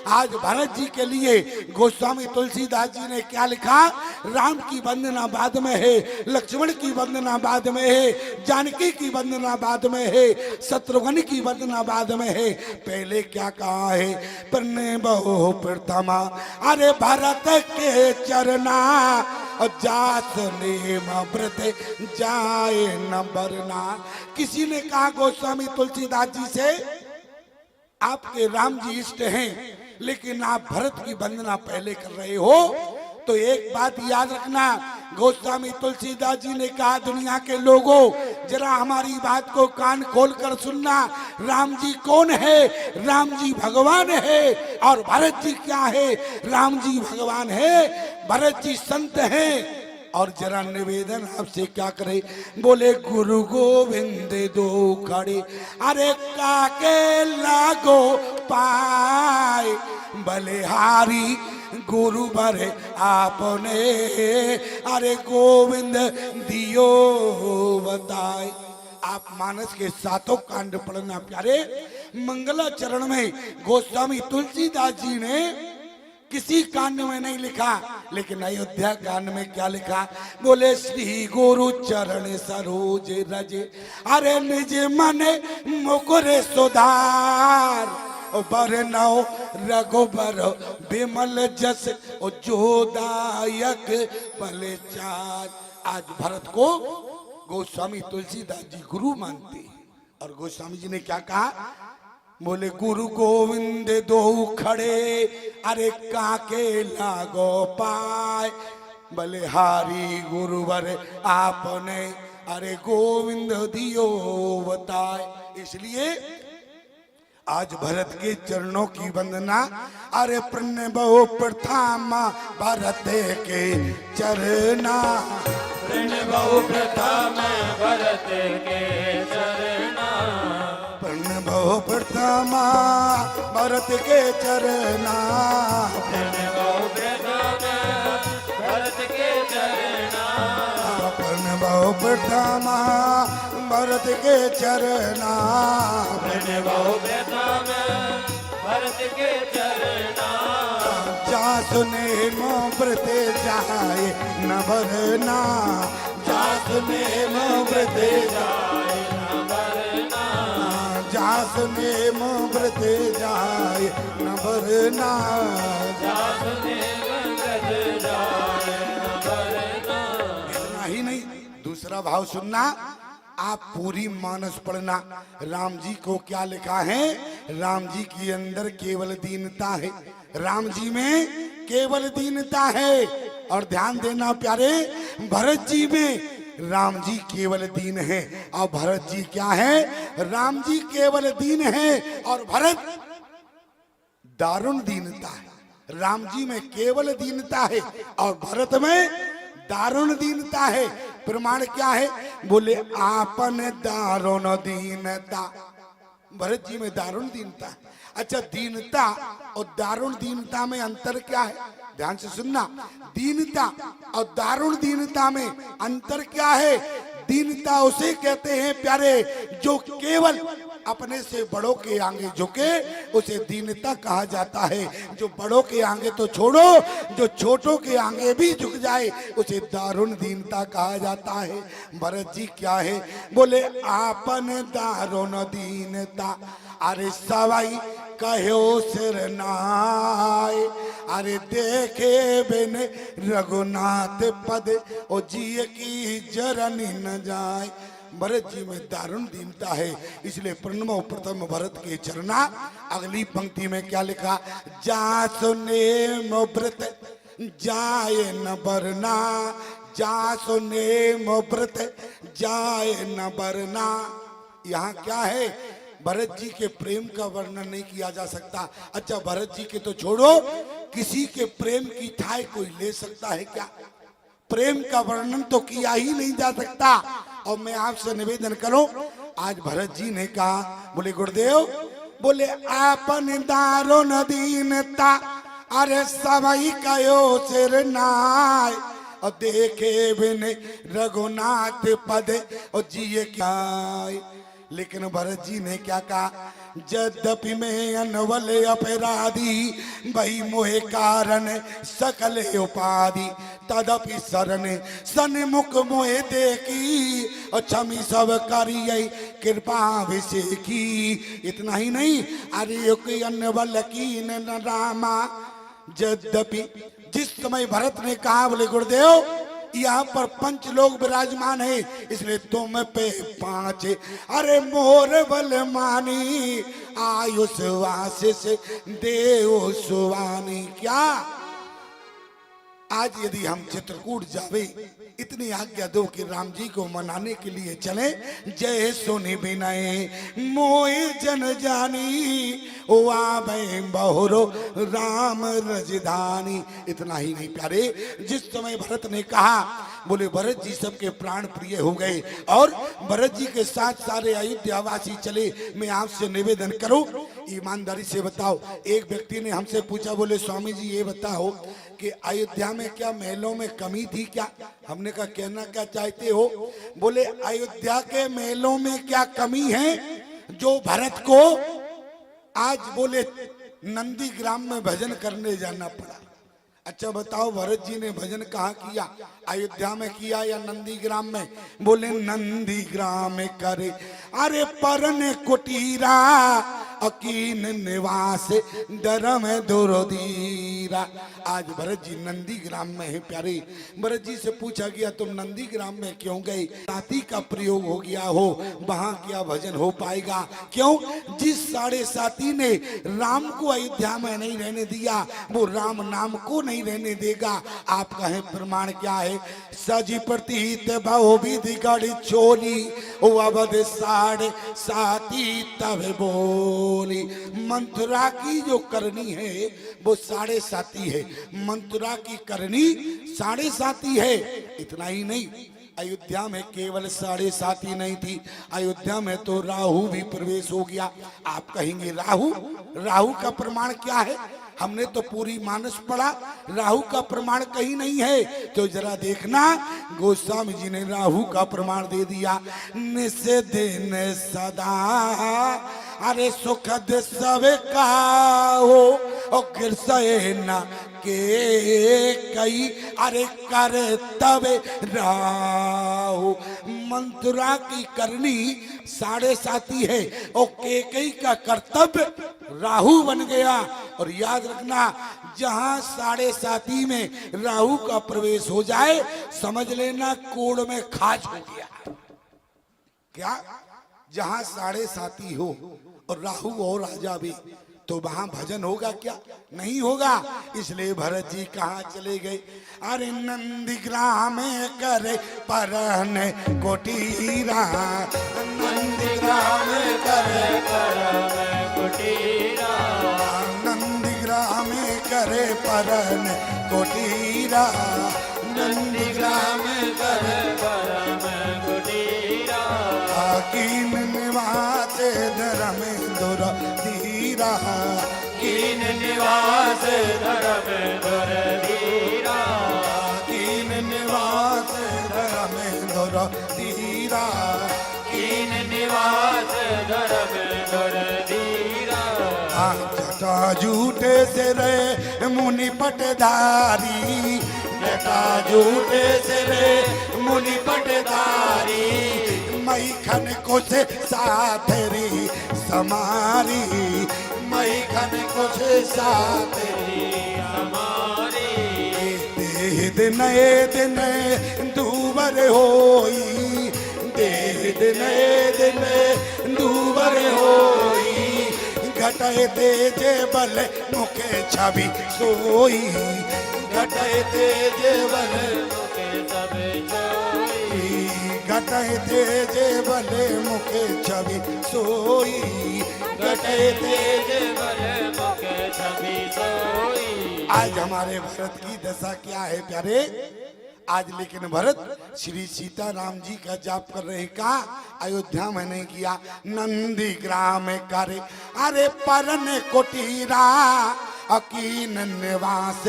आज भरत जी के लिए गोस्वामी तुलसीदास जी ने क्या लिखा? राम की वंदना बाद में है, लक्ष्मण की वंदना बाद में है, जानकी की वंदना बाद में है, शत्रुघ्न की वंदना बाद में है। पहले क्या कहा है? प्रणे बहु प्रथमा अरे भरत के चरना जात नेम व्रत जाए न बरना। किसी ने कहा गोस्वामी तुलसीदास जी से, आपके राम जी इष्ट हैं लेकिन आप भरत की वंदना पहले कर रहे हो। तो एक बात याद रखना, गोस्वामी तुलसीदास जी ने कहा दुनिया के लोगों जरा हमारी बात को कान खोल कर सुनना। राम जी कौन है? राम जी भगवान है। और भरत जी क्या है? राम जी भगवान है, भरत जी संत हैं। और जरा निवेदन आपसे क्या करे? बोले गुरु गोविंद दो खड़े अरे काके लागो पाए बलिहारी गुरु भरे आपने अरे गोविंद दियो बताए। आप मानस के सातों कांड पढ़ना प्यारे। मंगलाचरण में गोस्वामी तुलसीदास जी ने किसी कांड में नहीं लिखा, लेकिन अयोध्या कांड में क्या लिखा? बोले श्री गुरु चरण सरोज रजे अरे निज मन मुकुर सुधार बरनौ रघुबर विमल जस जोदायक भले चार। आज भरत को गोस्वामी तुलसीदास जी गुरु मानते हैं। और गोस्वामी जी ने क्या कहा? बोले गुरु गोविंद दो खड़े अरे काके लागो पाए बलिहारी गुरुवर आपने अरे गोविंद दियो बताए। इसलिए आज भरत के चरणों की वंदना अरे प्रण बहु प्रथमा भरत के चरना प्रण बहु प्रथमा भरत के चरना प्रण बहु प्रथमा भरत के चरना प्रण बहु प्रथमा भरत के चरना प्रण बहु प्रथमा भरत के चरना प्रण बहु प्रथमा भरत के चरना जा सुने मो व्रत जाए न भरना जा सुने मो व्रत जाए न भरना जा सुने मो व्रत जाए न भरना जास देव व्रत जाए न भरना। इतना ही नहीं, दूसरा भाव सुनना। आप पूरी मानस पढ़ना। राम जी को क्या लिखा है? राम जी के अंदर केवल दीनता है, राम जी में केवल दीनता है। और ध्यान देना प्यारे, भरत जी में राम जी केवल दीन है और भरत जी क्या है? राम जी केवल दीन है और भरत दारुण दीनता है। राम जी में केवल दीनता है और भरत में दारुण दीनता है। प्रमाण क्या है? बोले आपन दारुण दीनता। भरत जी में दारुण दीनता है। अच्छा, दीनता और दारुण दीनता में अंतर क्या है? ध्यान से सुनना। दीनता और दारुण दीनता में अंतर क्या है? दीनता उसे कहते हैं प्यारे जो केवल अपने से बड़ों के आगे झुके, उसे दीनता कहा जाता है। जो बड़ों के आगे तो छोड़ो, जो छोटों के आगे भी झुक जाए उसे दारुण दीनता कहा जाता है। भरत जी क्या है? बोले आपन दारुण दीनता अरे सवाई कहो सिर नाय अरे देखे बिन रघुनाथ पद ओ जी की जरनी न जाए। भरत जी में दारुण दीनता है, इसलिए प्रणव प्रथम भरत के चरना। अगली पंक्ति में क्या लिखा? जा सुने व्रत जाए न बरना जा सुने व्रत जाए न बरना। यहाँ क्या है? भरत जी के प्रेम का वर्णन नहीं किया जा सकता। अच्छा, भरत जी के तो छोड़ो, किसी के प्रेम की ठाई कोई ले सकता है क्या? प्रेम का वर्णन तो किया ही नहीं जा सकता। और मैं आपसे निवेदन करूं, आज भरत जी ने कहा, बोले गुरुदेव, बोले आपन दारुण दीनता अरे सबई कयो सिर नाय और देखे बिन रघुनाथ पद और जिए क्या। लेकिन भरत जी ने क्या कहा? यद्यपि में अनवल अपराधी भई मोहे कारण सकल उपाधि तदपि शरण सन्मुख मोहे देखी और क्षमी सब करिए कृपा अभिषेकी। इतना ही नहीं, अरे अनवल की न रामा। यद्यपि जिस समय भरत ने कहा बोले गुरुदेव यहाँ पर पंच लोग विराजमान है, इसलिए तुम पे 5 अरे मोर बल मानी आयुष वासिस देव सुवानी। क्या आज यदि हम चित्रकूट जावे, इतनी आज्ञा दो कि राम जी को मनाने के लिए चले। जय सुनि विनय मोए जन जानी ओ आवे बहुरो राम रजधानी। इतना ही नहीं प्यारे, जिस समय भरत ने कहा बोले भरत जी सबके प्राण प्रिय हो गए और भरत जी के साथ सारे अयोध्यावासी चले। मैं आपसे निवेदन करूं, ईमानदारी से बताओ। एक व्यक्ति ने हमसे पूछा, बोले स्वामी जी ये बताओ कि अयोध्या में क्या महलों में कमी थी क्या? हमने कहा कहना क्या चाहते हो? बोले अयोध्या के महलों में क्या कमी है जो भरत को आज बोले नंदीग्राम में भजन करने जाना पड़ा। अच्छा बताओ भरत जी ने भजन कहाँ किया, अयोध्या में किया या नंदीग्राम में? बोले नंदीग्राम में करे अरे परन कुटीरा अकीन निवास धर्म दुरोधीरा। आज भरत जी नंदीग्राम में है प्यारे। भरत जी से पूछा गया तुम नंदीग्राम में क्यों गए? साथी का प्रयोग हो गया हो, वहां क्या भजन हो पाएगा? क्यों? जिस साढ़े साथी ने राम को अयोध्या में नहीं रहने दिया, वो राम नाम को नहीं रहने देगा। आप कहें प्रमाण क्या है? सजी प्रतीत बहु विधि गढ़ चोली ओ अवध साढ़े साथी तब बोली। मंथुरा की जो करनी है वो साढ़े साथी है, मंथुरा की करनी साढ़े साथी है। इतना ही नहीं, अयोध्या में केवल साढ़े साथी नहीं थी, अयोध्या में तो राहु भी प्रवेश हो गया। आप कहेंगे राहु, राहु का प्रमाण क्या है? हमने तो पूरी मानस पढ़ा, राहु का प्रमाण कहीं नहीं है। तो जरा देखना, गोस्वामी जी ने राहु का प्रमाण दे दिया। निस दिन सदा अरे सुखद सब का हो और गिरसना के कई अरे कर तब राहु। मंथुरा की करनी साढ़े साथी है और केकई का कर्तव्य राहु बन गया। और याद रखना, जहां साढ़े साथी में राहु का प्रवेश हो जाए समझ लेना कोड़ में खाच हो गया। क्या? जहां साढ़े साथी हो और राहु और राजा भी, तो वहां भजन होगा क्या? नहीं होगा। इसलिए भरत जी कहाँ चले गए? अरे नंदीग्राम करे परन कोटीरा, नंदीग्राम करे परम कुटीरा, नंदीग्राम करे परन कोटीरा, नंदीग्राम करे परम कुटीरा, कीन निवास धर्म दुरधीरा, कीन निवास धर्म दुरधीरा, कीन निवास धर्म दुरधीरा, कीन निवास धर्म दुरधीरा। जटा झूठे से रे मुनि पटधारी, जटा झूठे से रे मुनि पटधारी, मई खन को से साथरी समारी, मई खन को से साथरी हमारी। दिन दिन दूबर होई, दिन दिन दूबर होई, घटे तेज बल मुखे छवि सोई, घटे तेज बल मुखे सब सोई, घटे तेज बल मुखे छवि सोई, घटे तेज बल मुखे छवि सोई। आज हमारे भरत की दशा क्या है प्यारे? आज लेकिन भरत श्री सीताराम जी का जाप कर रहे। का अयोध्या में नहीं किया, नंदीग्राम करे अरे परन कुटीरा, अकीन निवास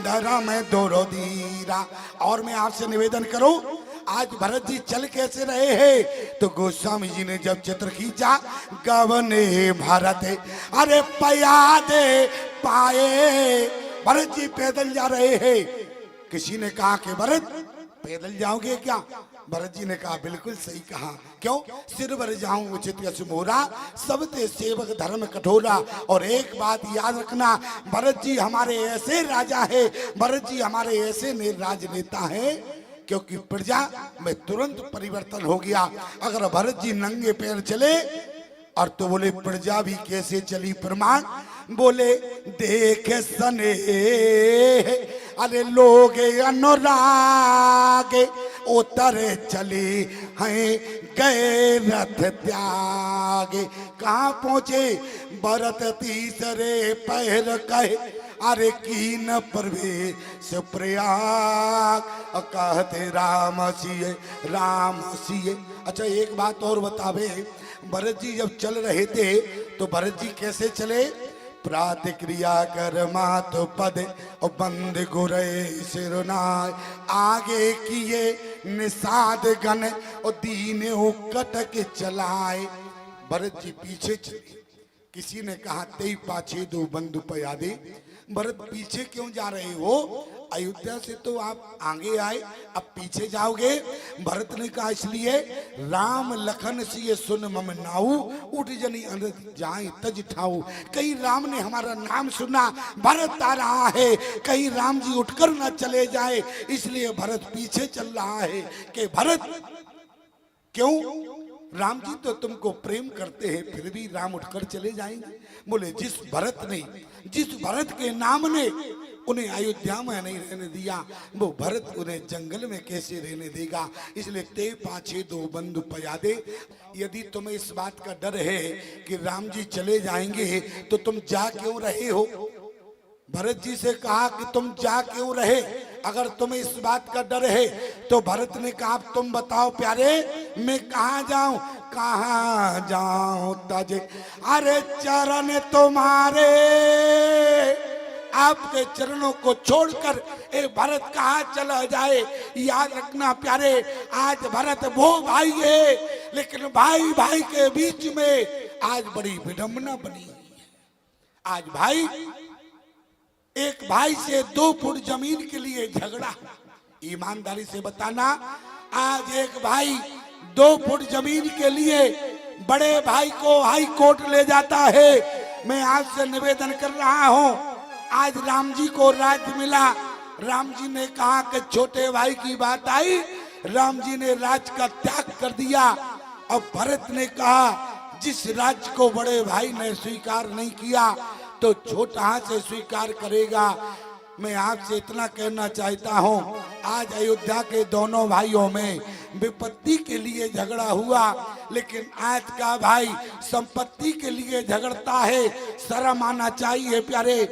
धर्म दुरोधीरा। और मैं आपसे निवेदन करूं, आज भरत जी चल कैसे रहे हैं? तो गोस्वामी जी ने जब चित्र खींचा, गवने भारत अरे पया दे पाए, भरत जी पैदल जा रहे हैं। किसी ने कहा कि भरत पैदल जाओगे क्या? भरत जी ने कहा बिल्कुल सही कहा। क्यों? सिर भर जाऊं उचित यश मोरा, सब ते सेवक धर्म कठोरा। और एक बात याद रखना, भरत जी हमारे ऐसे राजा है, भरत जी हमारे ऐसे राजनेता है, क्योंकि प्रजा में तुरंत परिवर्तन हो गया। अगर भरत जी नंगे पैर चले और तो बोले प्रजा भी कैसे चली? प्रमाण बोले देख सने अरे लोग अनुराग उतरे चले हैं गए रथ त्यागे। कहाँ पहुंचे? भरत तीसरे पैर कहे अरे कीन प्रवेश प्रयाग, कहते राम सिए राम सिए। अच्छा एक बात और बतावे, भरत जी जब चल रहे थे तो भरत जी कैसे चले? प्रातिक्रिया कर मात पद और बंद गुरे सिरनाय, आगे किए निषाद गण और दीन कटक चलाए। भरत जी पीछे चले। किसी ने कहा तेई पाछे दो बंधु पयादे, भरत पीछे क्यों जा रहे हो? अयोध्या से तो आप आगे आए, अब पीछे जाओगे? भरत ने कहा इसलिए राम लखन सिए सुन मम नाऊ, उठ जनी अनत जाए तज ठाऊ। कहीं राम ने हमारा नाम सुना, भरत आ रहा है, कहीं राम जी उठकर ना चले जाए, इसलिए भरत पीछे चल रहा है। कि भरत क्यों? राम जी तो तुमको प्रेम करते हैं, फिर भी राम उठकर चले जाएंगे? बोले जिस भरत के नाम ने उन्हें अयोध्या में नहीं रहने दिया, वो भरत उन्हें जंगल में कैसे रहने देगा? इसलिए ते पाछे दो बंधु पयादे। यदि तुम्हें इस बात का डर है कि राम जी चले जाएंगे तो तुम जा क्यों रहे हो? भरत जी से कहा कि तुम जा क्यों रहे? अगर तुम्हें इस बात का डर है तो भरत ने कहा तुम बताओ प्यारे, मैं कहाँ जाऊं? कहाँ जाऊं तज अरे चरण तुम्हारे, आपके चरणों को छोड़कर ए भरत कहाँ चला जाए? याद रखना प्यारे, आज भरत वो भाई है, लेकिन भाई भाई के बीच में आज बड़ी विडंबना बनी है। आज भाई एक भाई से 2 फुट जमीन के लिए झगड़ा। ईमानदारी से बताना, आज एक भाई 2 फुट जमीन के लिए बड़े भाई को हाई कोर्ट ले जाता है। मैं आपसे निवेदन कर रहा हूं, आज राम जी को राज्य मिला, राम जी ने कहा कि छोटे भाई की बात आई, राम जी ने राज्य का त्याग कर दिया। अब भरत ने कहा जिस राज्य को बड़े भाई ने स्वीकार नहीं किया तो छोटा से स्वीकार करेगा। मैं आपसे इतना कहना चाहता हूं, आज अयोध्या के दोनों भाइयों में विपत्ति के लिए झगड़ा हुआ, लेकिन आज का भाई संपत्ति के लिए झगड़ता है। शर्म आना चाहिए प्यारे।